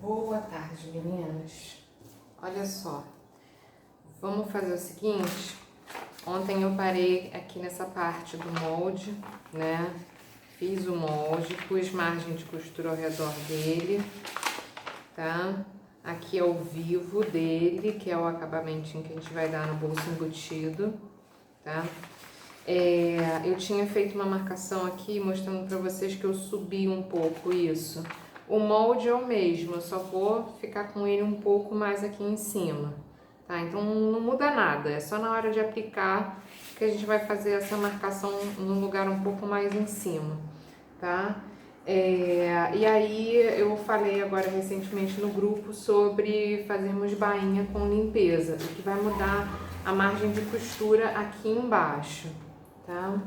Boa tarde, meninas. Olha só, vamos fazer o seguinte. Ontem eu parei aqui nessa parte do molde, né? Fiz o molde, pus margem de costura ao redor dele, tá? Aqui é o vivo dele, que é o acabamentinho que a gente vai dar no bolso embutido, tá? Eu tinha feito uma marcação aqui mostrando pra vocês que eu subi um pouco isso. O molde é o mesmo, eu só vou ficar com ele um pouco mais aqui em cima, tá? Então não muda nada, é só na hora de aplicar que a gente vai fazer essa marcação num lugar um pouco mais em cima, tá? E aí eu falei agora recentemente no grupo sobre fazermos bainha com limpeza, o que vai mudar a margem de costura aqui embaixo, tá?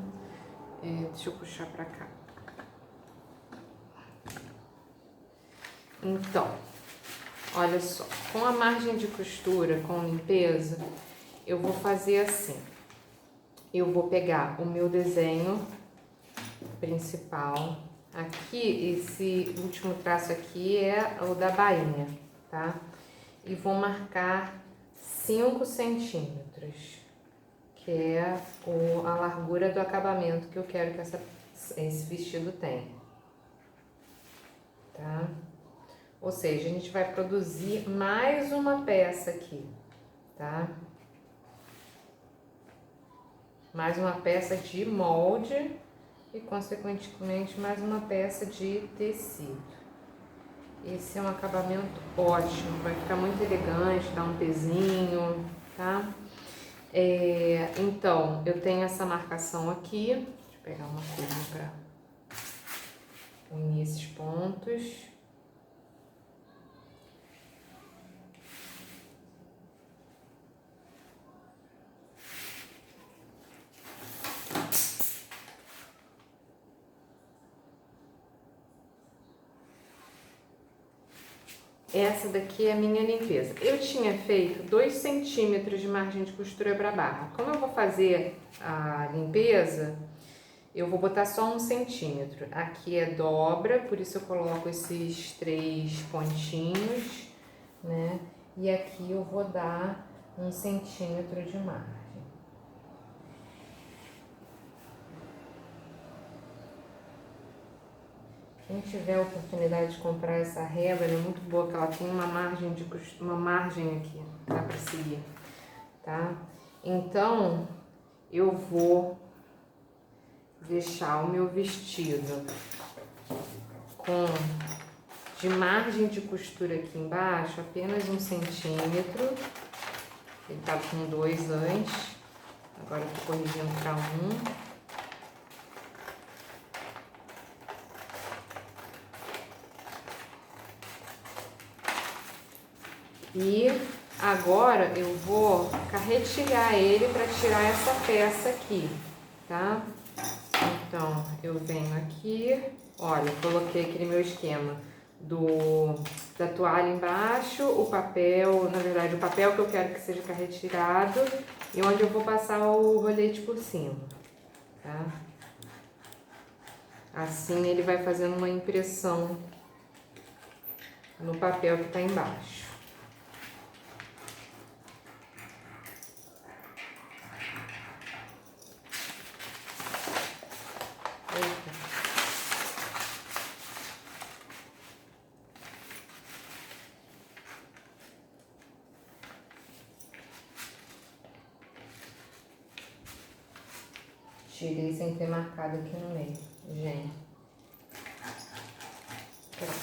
Deixa eu puxar pra cá. Então, olha só, com a margem de costura, com limpeza, eu vou fazer assim. Eu vou pegar o meu desenho principal. Aqui, esse último traço aqui é o da bainha, tá? E vou marcar 5 centímetros, que é a largura do acabamento que eu quero que esse vestido tenha, tá? Ou seja, a gente vai produzir mais uma peça aqui, tá? Mais uma peça de molde e, consequentemente, mais uma peça de tecido. Esse é um acabamento ótimo, vai ficar muito elegante, dá um pezinho, tá? Então, eu tenho essa marcação aqui. Deixa eu pegar uma coisa para unir esses pontos. Essa daqui é a minha limpeza. Eu tinha feito 2 centímetros de margem de costura para barra. Como eu vou fazer a limpeza, eu vou botar só 1 centímetro. Aqui é dobra, por isso eu coloco esses 3 pontinhos, né? E aqui eu vou dar 1 centímetro de margem. Quem tiver a oportunidade de comprar essa régua, ela é muito boa, porque ela tem uma margem aqui, dá pra seguir, tá? Então, eu vou deixar o meu vestido de margem de costura aqui embaixo, apenas 1 centímetro. Ele tava com 2 antes, agora eu tô corrigindo para 1. E agora eu vou carretilhar ele para tirar essa peça aqui, tá? Então, eu venho aqui, olha, coloquei aquele meu esquema da toalha embaixo, o papel, na verdade, o papel que eu quero que seja carretilhado e onde eu vou passar o rolete por cima, tá? Assim ele vai fazendo uma impressão no papel que tá embaixo. Tirei sem ter marcado aqui no meio, gente. Pronto.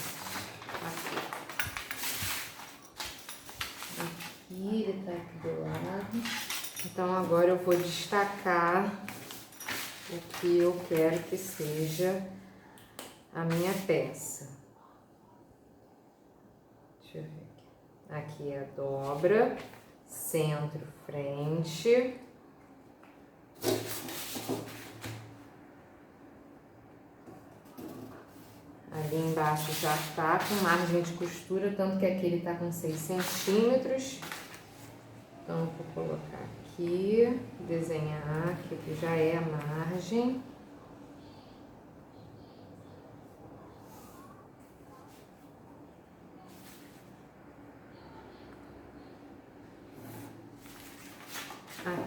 Aqui ele tá aqui do lado. Então agora eu vou destacar o que eu quero que seja a minha peça. Deixa eu ver aqui. Aqui é a dobra, centro, frente. Ali embaixo já tá com margem de costura, tanto que aqui ele tá com 6 centímetros. Então, eu vou colocar aqui, desenhar, que aqui já é a margem.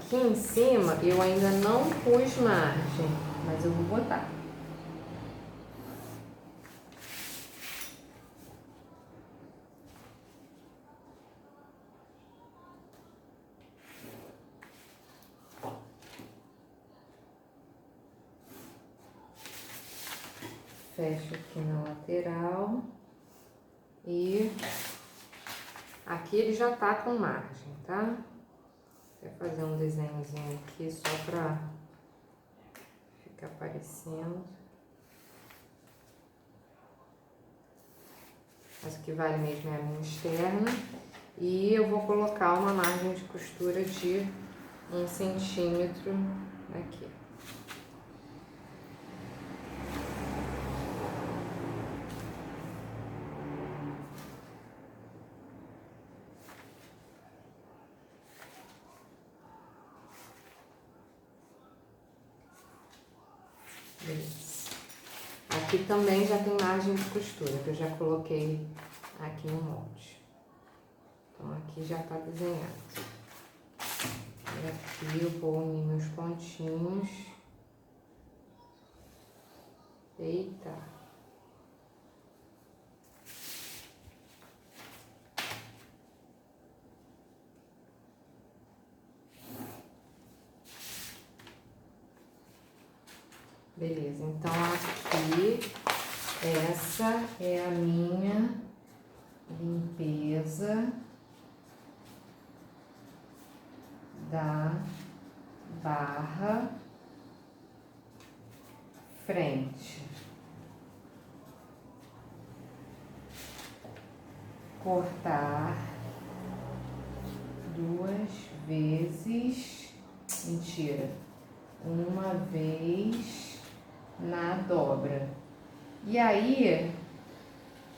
Aqui em cima eu ainda não pus margem, mas eu vou botar. Fecho aqui na lateral e aqui ele já tá com margem, tá? Vou fazer um desenhozinho aqui só pra ficar aparecendo. Mas o que vale mesmo é a minha externa. E eu vou colocar uma margem de costura de 1 centímetro aqui. Beleza. Aqui também já tem margem de costura, que eu já coloquei aqui no molde. Então aqui já tá desenhado. E aqui eu vou unir meus pontinhos. Eita! Beleza, então aqui, essa é a minha limpeza da barra frente. Cortar 2 vezes, mentira, uma vez na dobra. E aí,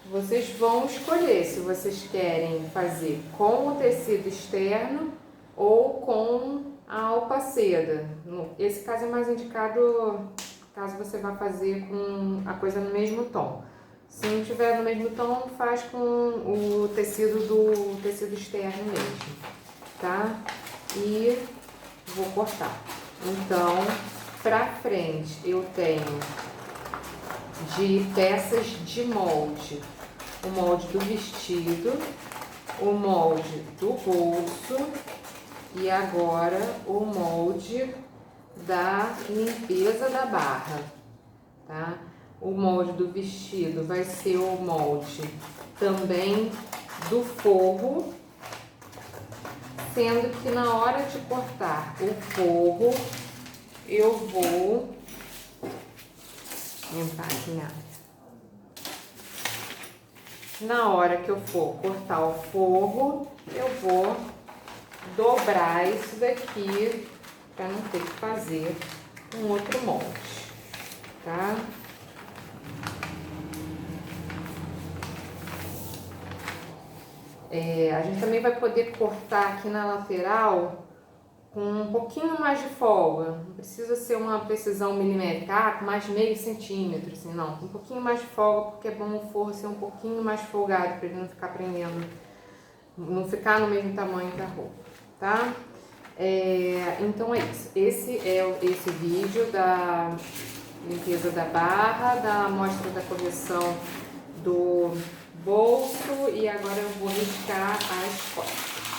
vocês vão escolher se vocês querem fazer com o tecido externo ou com a alpaceda. Esse caso é mais indicado caso você vá fazer com a coisa no mesmo tom. Se não tiver no mesmo tom, faz com o tecido do tecido externo mesmo, tá? E vou cortar. Então, pra frente eu tenho de peças de molde, o molde do vestido, o molde do bolso e agora o molde da limpeza da barra, tá? O molde do vestido vai ser o molde também do forro, sendo que na hora de cortar o forro eu vou limpar aqui minha área. Na hora que eu for cortar o forro, eu vou dobrar isso daqui para não ter que fazer um outro molde, tá? A gente também vai poder cortar aqui na lateral com um pouquinho mais de folga. Não precisa ser uma precisão milimétrica, com mais de meio centímetro, assim, não. Com um pouquinho mais de folga, porque é bom o forro ser um pouquinho mais folgado, para ele não ficar prendendo, não ficar no mesmo tamanho da roupa, tá? Então é isso. Esse é esse vídeo da limpeza da barra, da amostra da correção do bolso, e agora eu vou riscar as costas.